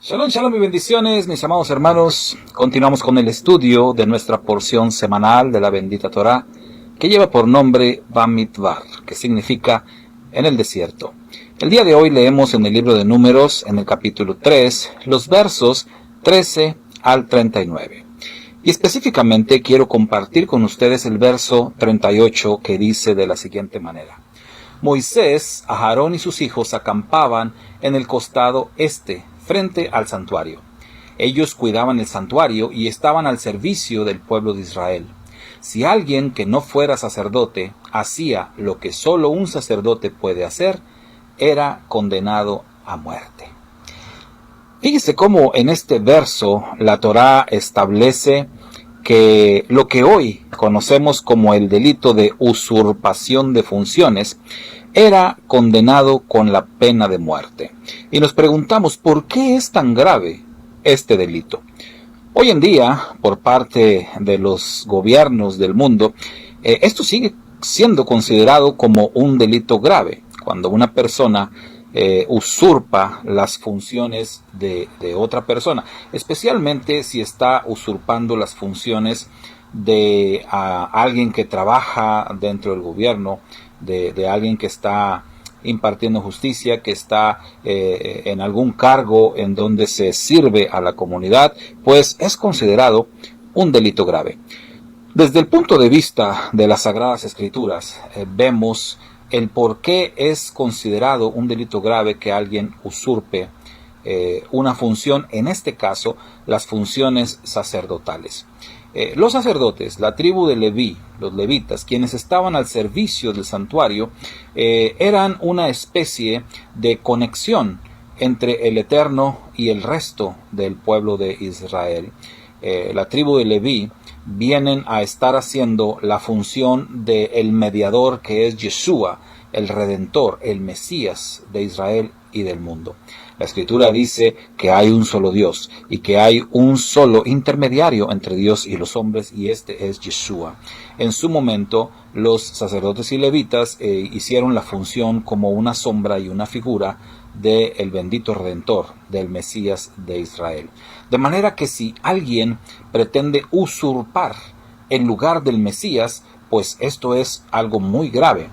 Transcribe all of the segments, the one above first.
Shalom, shalom y bendiciones, mis amados hermanos. Continuamos con el estudio de nuestra porción semanal de la bendita Torá, que lleva por nombre Bamidbar, que significa en el desierto. El día de hoy leemos en el libro de Números, en el capítulo 3, los versos 13 al 39. Y específicamente quiero compartir con ustedes el verso 38, que dice de la siguiente manera: Moisés, Aarón y sus hijos acampaban en el costado este, frente al santuario. Ellos cuidaban el santuario y estaban al servicio del pueblo de Israel. Si alguien que no fuera sacerdote hacía lo que solo un sacerdote puede hacer, era condenado a muerte. Fíjese cómo en este verso la Torá establece que lo que hoy conocemos como el delito de usurpación de funciones era condenado con la pena de muerte. Y nos preguntamos, ¿por qué es tan grave este delito? Hoy en día, por parte de los gobiernos del mundo, esto sigue siendo considerado como un delito grave. Cuando una persona usurpa las funciones de otra persona, especialmente si está usurpando las funciones de alguien que trabaja dentro del gobierno, de alguien que está impartiendo justicia, que está en algún cargo en donde se sirve a la comunidad, pues es considerado un delito grave. Desde el punto de vista de las Sagradas Escrituras, vemos el por qué es considerado un delito grave que alguien usurpe una función, en este caso, las funciones sacerdotales. Los sacerdotes, la tribu de Leví, los levitas, quienes estaban al servicio del santuario, eran una especie de conexión entre el Eterno y el resto del pueblo de Israel. La tribu de Leví vienen a estar haciendo la función del mediador, que es Yeshua, el Redentor, el Mesías de Israel y del mundo. La Escritura dice que hay un solo Dios y que hay un solo intermediario entre Dios y los hombres, y este es Yeshua. En su momento, los sacerdotes y levitas hicieron la función como una sombra y una figura del bendito Redentor, del Mesías de Israel. De manera que si alguien pretende usurpar el lugar del Mesías, pues esto es algo muy grave.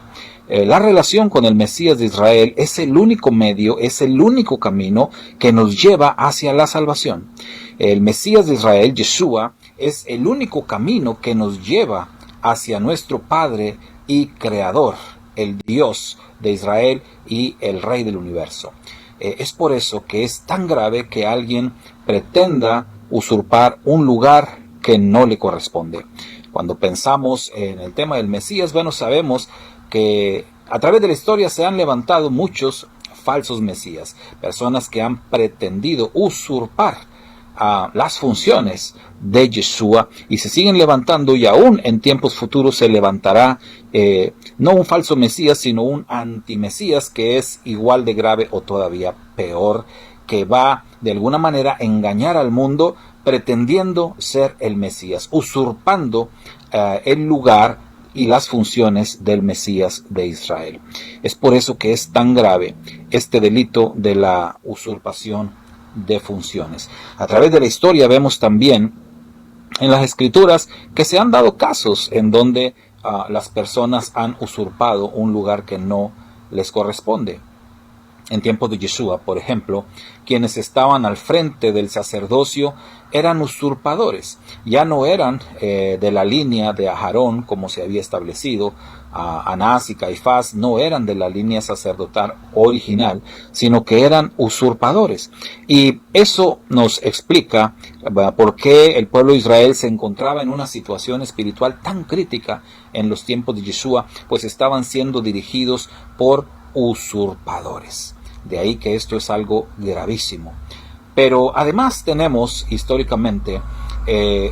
La relación con el Mesías de Israel es el único medio, es el único camino que nos lleva hacia la salvación. El Mesías de Israel, Yeshua, es el único camino que nos lleva hacia nuestro Padre y Creador, el Dios de Israel y el Rey del universo. Es por eso que es tan grave que alguien pretenda usurpar un lugar que no le corresponde. Cuando pensamos en el tema del Mesías, bueno, sabemos que a través de la historia se han levantado muchos falsos mesías, personas que han pretendido usurpar las funciones de Yeshua, y se siguen levantando, y aún en tiempos futuros se levantará no un falso mesías, sino un antimesías, que es igual de grave o todavía peor, que va de alguna manera a engañar al mundo pretendiendo ser el Mesías, usurpando el lugar y las funciones del Mesías de Israel. Es por eso que es tan grave este delito de la usurpación de funciones. A través de la historia vemos también en las Escrituras que se han dado casos en donde las personas han usurpado un lugar que no les corresponde. En tiempos de Yeshua, por ejemplo, quienes estaban al frente del sacerdocio eran usurpadores. Ya no eran de la línea de Aarón, como se había establecido. Anás y Caifás no eran de la línea sacerdotal original, sino que eran usurpadores. Y eso nos explica por qué el pueblo de Israel se encontraba en una situación espiritual tan crítica en los tiempos de Yeshua, pues estaban siendo dirigidos por usurpadores. De ahí que esto es algo gravísimo. Pero además tenemos históricamente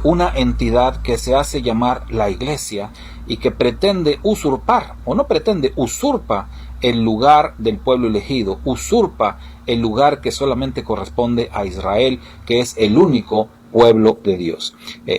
una entidad que se hace llamar la Iglesia y que pretende usurpar, o no pretende, usurpa el lugar del pueblo elegido, usurpa el lugar que solamente corresponde a Israel, que es el único pueblo de Dios.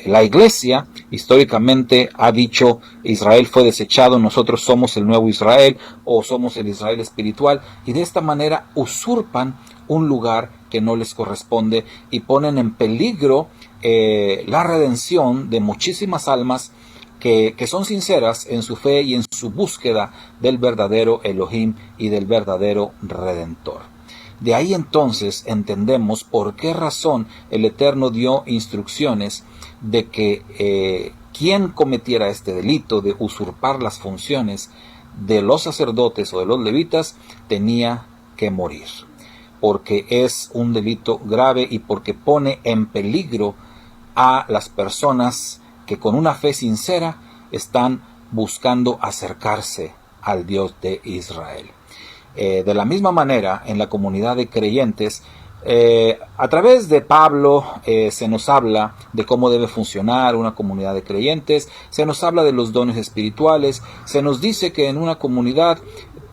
La iglesia históricamente ha dicho: Israel fue desechado, nosotros somos el nuevo Israel, o somos el Israel espiritual, y de esta manera usurpan un lugar que no les corresponde y ponen en peligro la redención de muchísimas almas que son sinceras en su fe y en su búsqueda del verdadero Elohim y del verdadero Redentor. De ahí entonces entendemos por qué razón el Eterno dio instrucciones de que quien cometiera este delito de usurpar las funciones de los sacerdotes o de los levitas tenía que morir, porque es un delito grave y porque pone en peligro a las personas que con una fe sincera están buscando acercarse al Dios de Israel. De la misma manera, en la comunidad de creyentes, a través de Pablo se nos habla de cómo debe funcionar una comunidad de creyentes, se nos habla de los dones espirituales, se nos dice que en una comunidad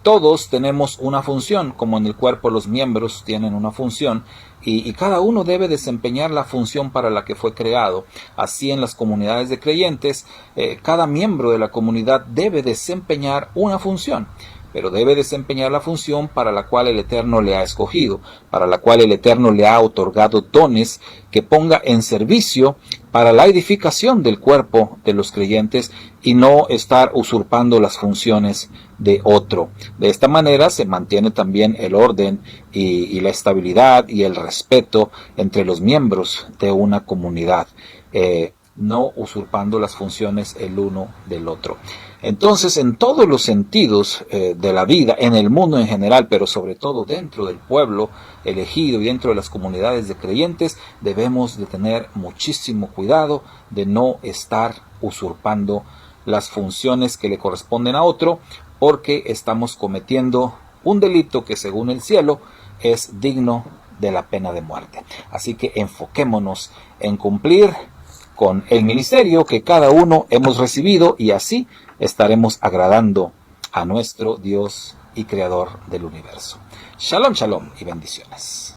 todos tenemos una función, como en el cuerpo los miembros tienen una función, y cada uno debe desempeñar la función para la que fue creado. Así en las comunidades de creyentes, cada miembro de la comunidad debe desempeñar una función, pero debe desempeñar la función para la cual el Eterno le ha escogido, para la cual el Eterno le ha otorgado dones que ponga en servicio para la edificación del cuerpo de los creyentes y no estar usurpando las funciones de otro. De esta manera se mantiene también el orden y la estabilidad y el respeto entre los miembros de una comunidad, no usurpando las funciones el uno del otro. Entonces, en todos los sentidos de la vida, en el mundo en general, pero sobre todo dentro del pueblo elegido y dentro de las comunidades de creyentes, debemos de tener muchísimo cuidado de no estar usurpando las funciones que le corresponden a otro, porque estamos cometiendo un delito que según el cielo es digno de la pena de muerte. Así que enfoquémonos en cumplir con el ministerio que cada uno hemos recibido, y así estaremos agradando a nuestro Dios y Creador del universo. Shalom, shalom y bendiciones.